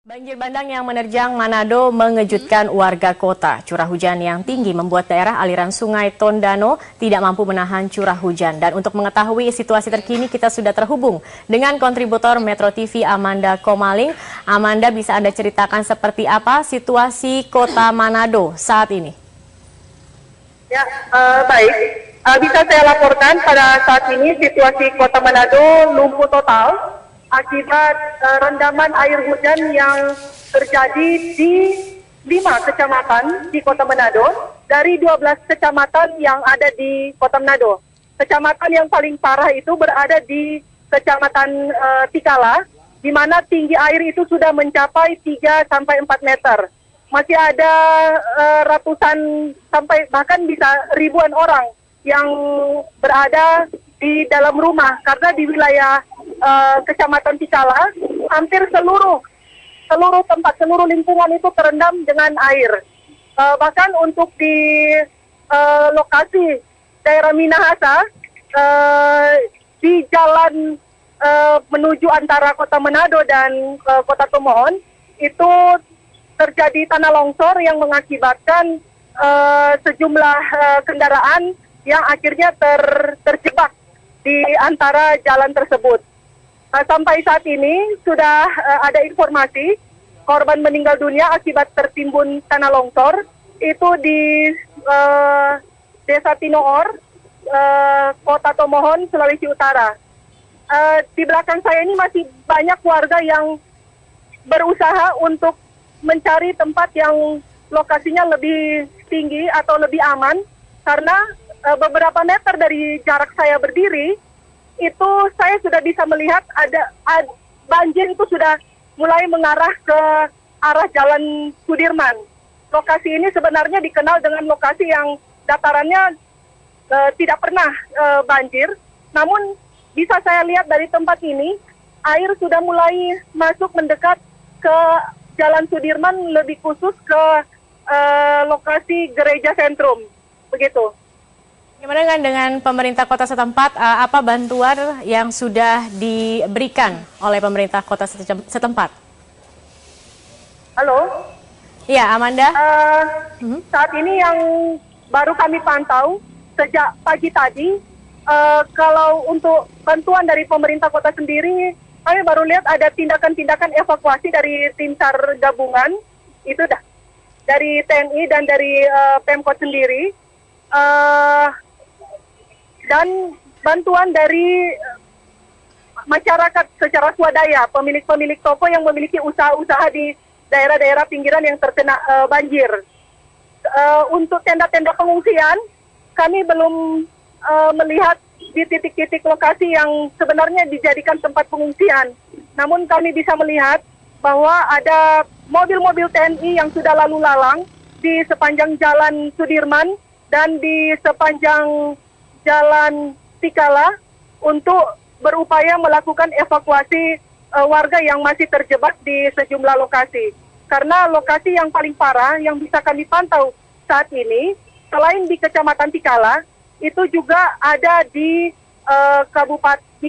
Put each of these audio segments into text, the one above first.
Banjir bandang yang menerjang Manado mengejutkan warga kota. Curah hujan yang tinggi membuat daerah aliran sungai Tondano tidak mampu menahan curah hujan. Dan untuk mengetahui situasi terkini, kita sudah terhubung dengan kontributor Metro TV Amanda Komaling. Amanda, bisa Anda ceritakan seperti apa situasi kota Manado saat ini? Ya, baik. Bisa saya laporkan pada saat ini situasi kota Manado lumpuh total akibat rendaman air hujan yang terjadi di 5 kecamatan di Kota Manado dari 12 kecamatan yang ada di Kota Manado. Kecamatan yang paling parah itu berada di Kecamatan Tikala, di mana tinggi air itu sudah mencapai 3 sampai 4 meter. Masih ada ratusan sampai bahkan bisa ribuan orang yang berada di dalam rumah karena di wilayah Kecamatan Tikala hampir seluruh tempat, seluruh lingkungan itu terendam dengan air. Bahkan untuk di lokasi daerah Minahasa, di jalan menuju antara Kota Manado dan Kota Tomohon itu terjadi tanah longsor yang mengakibatkan sejumlah kendaraan yang akhirnya terjebak di antara jalan tersebut. Sampai saat ini sudah ada informasi korban meninggal dunia akibat tertimbun tanah longsor itu di Desa Tinoor, Kota Tomohon, Sulawesi Utara. Di belakang saya ini masih banyak warga yang berusaha untuk mencari tempat yang lokasinya lebih tinggi atau lebih aman karena beberapa meter dari jarak saya berdiri itu saya sudah bisa melihat ada banjir itu sudah mulai mengarah ke arah Jalan Sudirman. Lokasi ini sebenarnya dikenal dengan lokasi yang datarannya tidak pernah banjir, namun bisa saya lihat dari tempat ini air sudah mulai masuk mendekat ke Jalan Sudirman, lebih khusus ke lokasi gereja sentrum, begitu. Bagaimana dengan pemerintah kota setempat, apa bantuan yang sudah diberikan oleh pemerintah kota setempat? Halo? Iya, Amanda. Saat ini yang baru kami pantau sejak pagi tadi, kalau untuk bantuan dari pemerintah kota sendiri, kami baru lihat ada tindakan-tindakan evakuasi dari tim SAR gabungan, itu dari TNI dan dari Pemkot sendiri. Dan bantuan dari masyarakat secara swadaya, pemilik-pemilik toko yang memiliki usaha-usaha di daerah-daerah pinggiran yang terkena banjir. Untuk tenda-tenda pengungsian, kami belum melihat di titik-titik lokasi yang sebenarnya dijadikan tempat pengungsian. Namun kami bisa melihat bahwa ada mobil-mobil TNI yang sudah lalu lalang di sepanjang Jalan Sudirman dan di sepanjang Jalan Tikala untuk berupaya melakukan evakuasi warga yang masih terjebak di sejumlah lokasi. Karena lokasi yang paling parah yang bisa kami pantau saat ini, selain di Kecamatan Tikala, itu juga ada di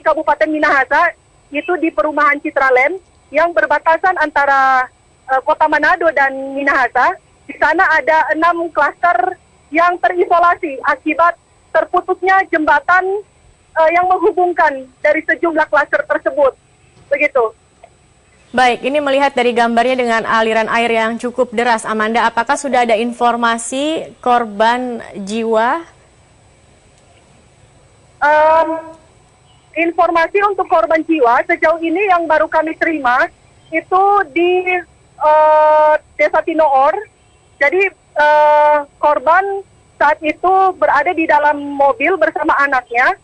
Kabupaten Minahasa, itu di Perumahan Citraland yang berbatasan antara Kota Manado dan Minahasa. Di sana ada 6 klaster yang terisolasi akibat terputusnya jembatan yang menghubungkan dari sejumlah klaster tersebut. Begitu. Baik, ini melihat dari gambarnya dengan aliran air yang cukup deras. Amanda, apakah sudah ada informasi korban jiwa? Informasi untuk korban jiwa sejauh ini yang baru kami terima itu di Desa Tinoor. Jadi korban saat itu berada di dalam mobil bersama anaknya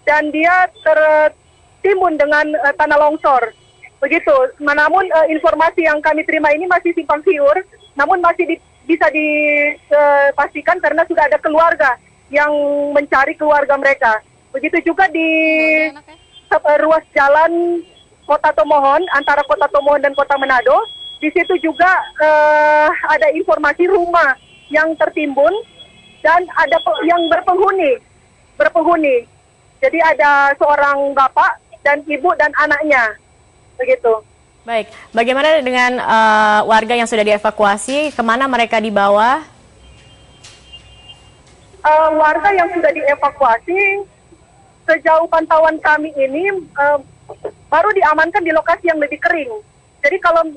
dan dia tertimbun dengan tanah longsor. Begitu. Namun informasi yang kami terima ini masih simpang siur, namun masih bisa dipastikan karena sudah ada keluarga yang mencari keluarga mereka. Begitu juga di ruas jalan Kota Tomohon, antara Kota Tomohon dan Kota Manado. Di situ juga ada informasi rumah yang tertimbun dan ada yang berpenghuni. Jadi ada seorang bapak dan ibu dan anaknya, begitu. Baik, bagaimana dengan warga yang sudah dievakuasi? Kemana mereka dibawa? Warga yang sudah dievakuasi, sejauh pantauan kami ini baru diamankan di lokasi yang lebih kering. Jadi kalau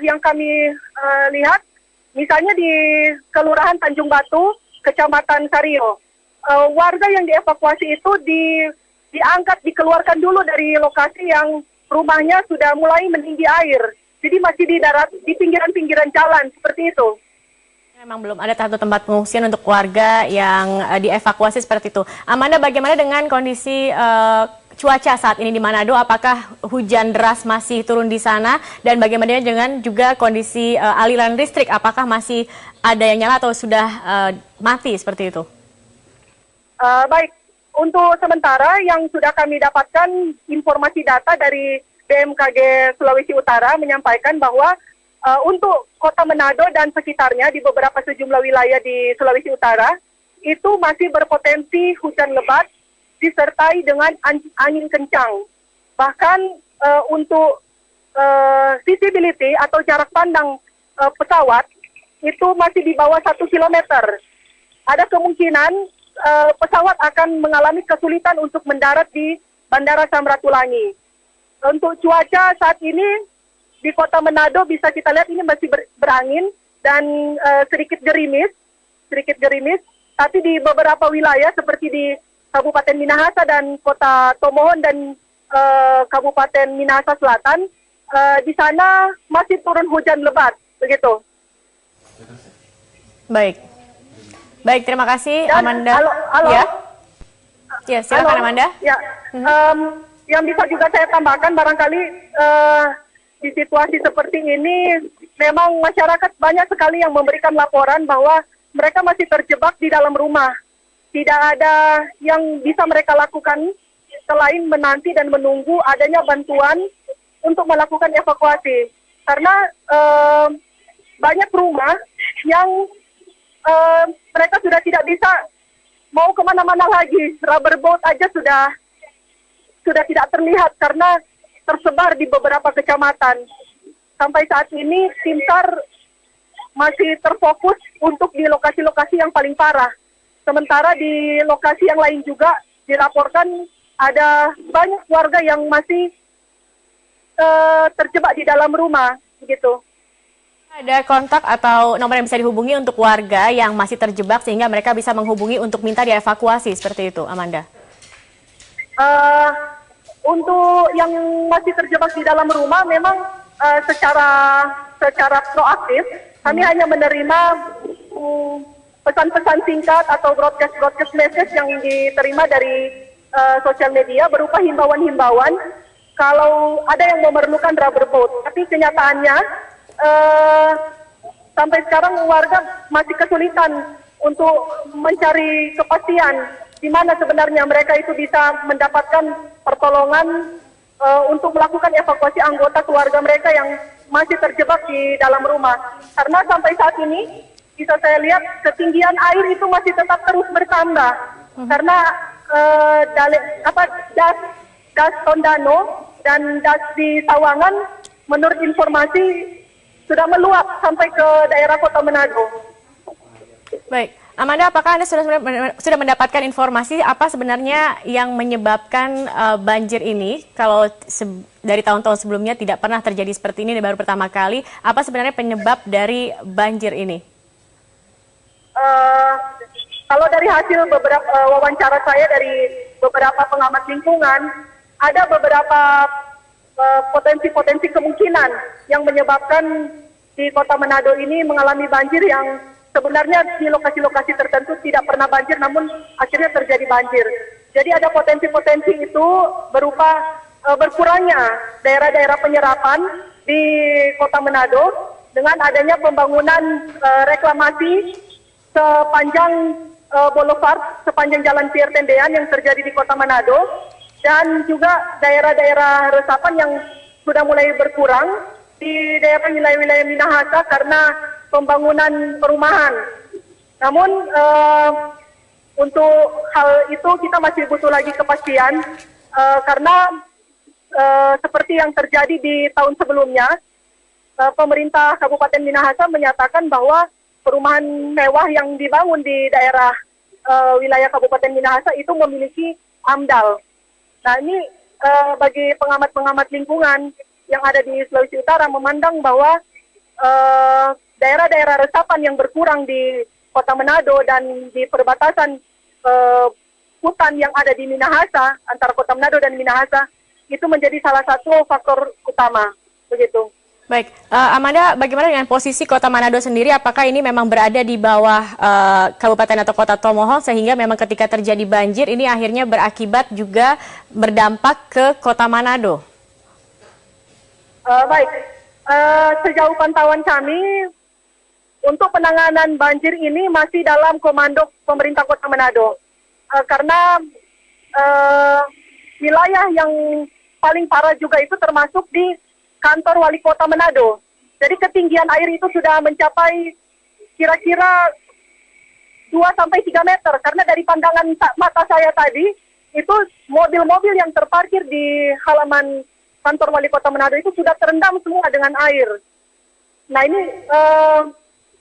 yang kami lihat, misalnya di Kelurahan Tanjung Batu, Kecamatan Sario, warga yang dievakuasi itu diangkat, dikeluarkan dulu dari lokasi yang rumahnya sudah mulai meninggi air. Jadi masih di pinggiran-pinggiran jalan seperti itu. Memang belum ada satu tempat pengungsian untuk warga yang dievakuasi seperti itu. Amanda, bagaimana dengan kondisi cuaca saat ini di Manado? Apakah hujan deras masih turun di sana? Dan bagaimana dengan juga kondisi aliran listrik? Apakah masih ada yang nyala atau sudah mati seperti itu? Baik, untuk sementara yang sudah kami dapatkan informasi data dari BMKG Sulawesi Utara menyampaikan bahwa untuk Kota Manado dan sekitarnya di beberapa sejumlah wilayah di Sulawesi Utara itu masih berpotensi hujan lebat disertai dengan angin kencang. Bahkan untuk visibility atau jarak pandang pesawat itu masih di bawah 1 kilometer. Ada kemungkinan pesawat akan mengalami kesulitan untuk mendarat di Bandara Samratulangi. Untuk cuaca saat ini di Kota Manado bisa kita lihat ini masih berangin dan sedikit gerimis, tapi di beberapa wilayah seperti di Kabupaten Minahasa dan Kota Tomohon dan Kabupaten Minahasa Selatan, di sana masih turun hujan lebat, begitu. Baik, terima kasih Dan, Amanda. Halo. Ya, silakan Amanda. Ya, yang bisa juga saya tambahkan barangkali di situasi seperti ini memang masyarakat banyak sekali yang memberikan laporan bahwa mereka masih terjebak di dalam rumah. Tidak ada yang bisa mereka lakukan selain menanti dan menunggu adanya bantuan untuk melakukan evakuasi. Karena banyak rumah yang mereka sudah tidak bisa mau kemana-mana lagi. Rubber boat aja sudah tidak terlihat karena tersebar di beberapa kecamatan. Sampai saat ini tim SAR masih terfokus untuk di lokasi-lokasi yang paling parah. Sementara di lokasi yang lain juga dilaporkan ada banyak warga yang masih terjebak di dalam rumah, begitu. Ada kontak atau nomor yang bisa dihubungi untuk warga yang masih terjebak sehingga mereka bisa menghubungi untuk minta dievakuasi seperti itu, Amanda? Untuk yang masih terjebak di dalam rumah, memang secara proaktif, kami hanya menerima pesan-pesan singkat atau broadcast message yang diterima dari sosial media berupa himbauan-himbauan kalau ada yang memerlukan rubber boat. Tapi kenyataannya sampai sekarang warga masih kesulitan untuk mencari kepastian di mana sebenarnya mereka itu bisa mendapatkan pertolongan untuk melakukan evakuasi anggota keluarga mereka yang masih terjebak di dalam rumah. Karena sampai saat ini bisa saya lihat ketinggian air itu masih tetap terus bertambah. Karena das Tondano dan das di Sawangan menurut informasi sudah meluap sampai ke daerah Kota Manado. Baik, Amanda, apakah Anda sudah mendapatkan informasi apa sebenarnya yang menyebabkan banjir ini? Kalau dari tahun-tahun sebelumnya tidak pernah terjadi seperti ini, baru pertama kali. Apa sebenarnya penyebab dari banjir ini? Kalau dari hasil beberapa wawancara saya dari beberapa pengamat lingkungan, ada beberapa potensi-potensi kemungkinan yang menyebabkan di Kota Manado ini mengalami banjir yang sebenarnya di lokasi-lokasi tertentu tidak pernah banjir, namun akhirnya terjadi banjir. Jadi ada potensi-potensi itu berupa berkurangnya daerah-daerah penyerapan di Kota Manado dengan adanya pembangunan reklamasi sepanjang boulevard, sepanjang Jalan Pierre Tendean yang terjadi di Kota Manado, dan juga daerah-daerah resapan yang sudah mulai berkurang di daerah wilayah-wilayah Minahasa karena pembangunan perumahan. Namun untuk hal itu kita masih butuh lagi kepastian karena seperti yang terjadi di tahun sebelumnya. Pemerintah Kabupaten Minahasa menyatakan bahwa perumahan mewah yang dibangun di daerah wilayah Kabupaten Minahasa itu memiliki AMDAL. Nah ini bagi pengamat-pengamat lingkungan yang ada di Sulawesi Utara memandang bahwa daerah-daerah resapan yang berkurang di Kota Manado dan di perbatasan hutan yang ada di Minahasa, antara Kota Manado dan Minahasa, itu menjadi salah satu faktor utama, begitu. Baik, Amanda, bagaimana dengan posisi Kota Manado sendiri? Apakah ini memang berada di bawah kabupaten atau kota Tomohon, sehingga memang ketika terjadi banjir ini akhirnya berakibat juga berdampak ke Kota Manado? Baik, sejauh pantauan kami, untuk penanganan banjir ini masih dalam komando pemerintah Kota Manado. Karena wilayah yang paling parah juga itu termasuk di kantor wali kota Manado. Jadi ketinggian air itu sudah mencapai kira-kira 2-3 meter. Karena dari pandangan mata saya tadi, itu mobil-mobil yang terparkir di halaman kantor wali kota Manado itu sudah terendam semua dengan air. Nah ini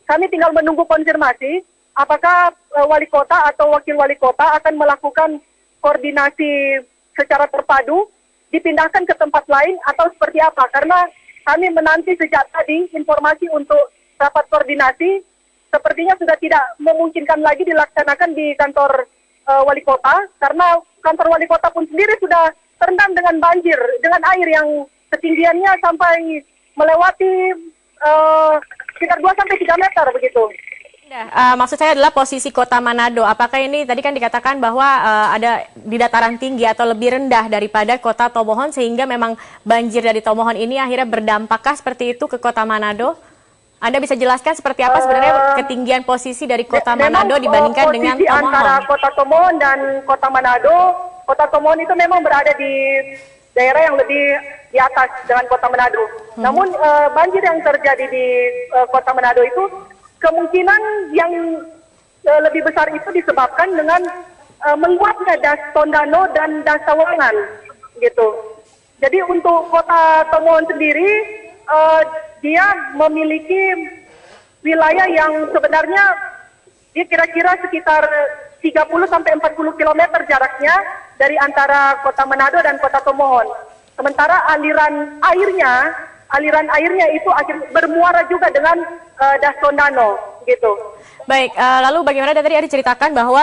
kami tinggal menunggu konfirmasi apakah wali kota atau wakil wali kota akan melakukan koordinasi secara terpadu, dipindahkan ke tempat lain atau seperti apa. Karena kami menanti sejak tadi informasi untuk rapat koordinasi, sepertinya sudah tidak memungkinkan lagi dilaksanakan di kantor wali kota, karena kantor wali kota pun sendiri sudah terendam dengan banjir, dengan air yang ketinggiannya sampai melewati sekitar 2-3 meter begitu. Maksud saya adalah posisi Kota Manado. Apakah ini tadi kan dikatakan bahwa ada di dataran tinggi atau lebih rendah daripada Kota Tomohon, sehingga memang banjir dari Tomohon ini akhirnya berdampakkah seperti itu ke Kota Manado? Anda bisa jelaskan seperti apa sebenarnya ketinggian posisi dari Kota Manado dibandingkan dengan Tomohon? Antara Kota Tomohon dan Kota Manado, Kota Tomohon itu memang berada di daerah yang lebih di atas dengan Kota Manado. Namun banjir yang terjadi di Kota Manado itu kemungkinan yang lebih besar itu disebabkan dengan meluapnya das Tondano dan das Sawangan, gitu. Jadi untuk Kota Tomohon sendiri, dia memiliki wilayah yang sebenarnya dia kira-kira sekitar 30-40 km jaraknya dari antara Kota Manado dan Kota Tomohon. Sementara aliran airnya itu bermuara juga dengan das Tondano, gitu. Baik, lalu bagaimana tadi Adi ceritakan bahwa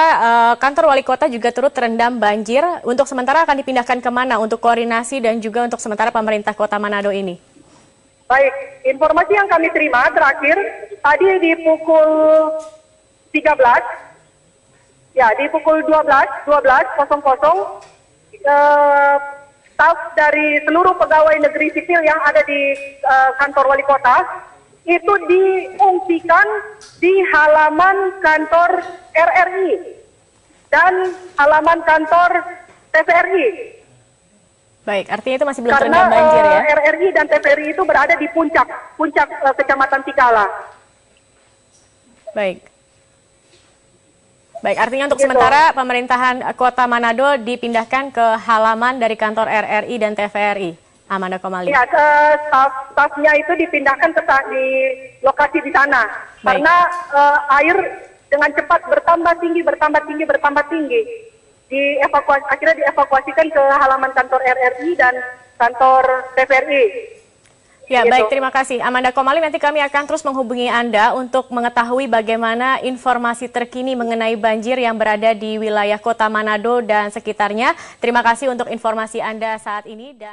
kantor wali kota juga turut terendam banjir. Untuk sementara akan dipindahkan kemana untuk koordinasi dan juga untuk sementara pemerintah Kota Manado ini? Baik, informasi yang kami terima terakhir tadi di pukul 13, ya di pukul 12.00, staf dari seluruh pegawai negeri sipil yang ada di kantor wali kota itu diungsikan di halaman kantor RRI dan halaman kantor TVRI. Baik, artinya itu masih belum terendam banjir ya? Karena RRI dan TVRI itu berada di puncak Kecamatan Tikala. Baik. Baik, artinya untuk sementara pemerintahan Kota Manado dipindahkan ke halaman dari kantor RRI dan TVRI. Amanda Komali. Ya, staf-stafnya itu dipindahkan ke di lokasi di sana. Baik. Karena air dengan cepat bertambah tinggi. Akhirnya dievakuasikan ke halaman kantor RRI dan kantor TVRI. Ya, gitu. Baik, terima kasih. Amanda Komali, nanti kami akan terus menghubungi Anda untuk mengetahui bagaimana informasi terkini mengenai banjir yang berada di wilayah Kota Manado dan sekitarnya. Terima kasih untuk informasi Anda saat ini.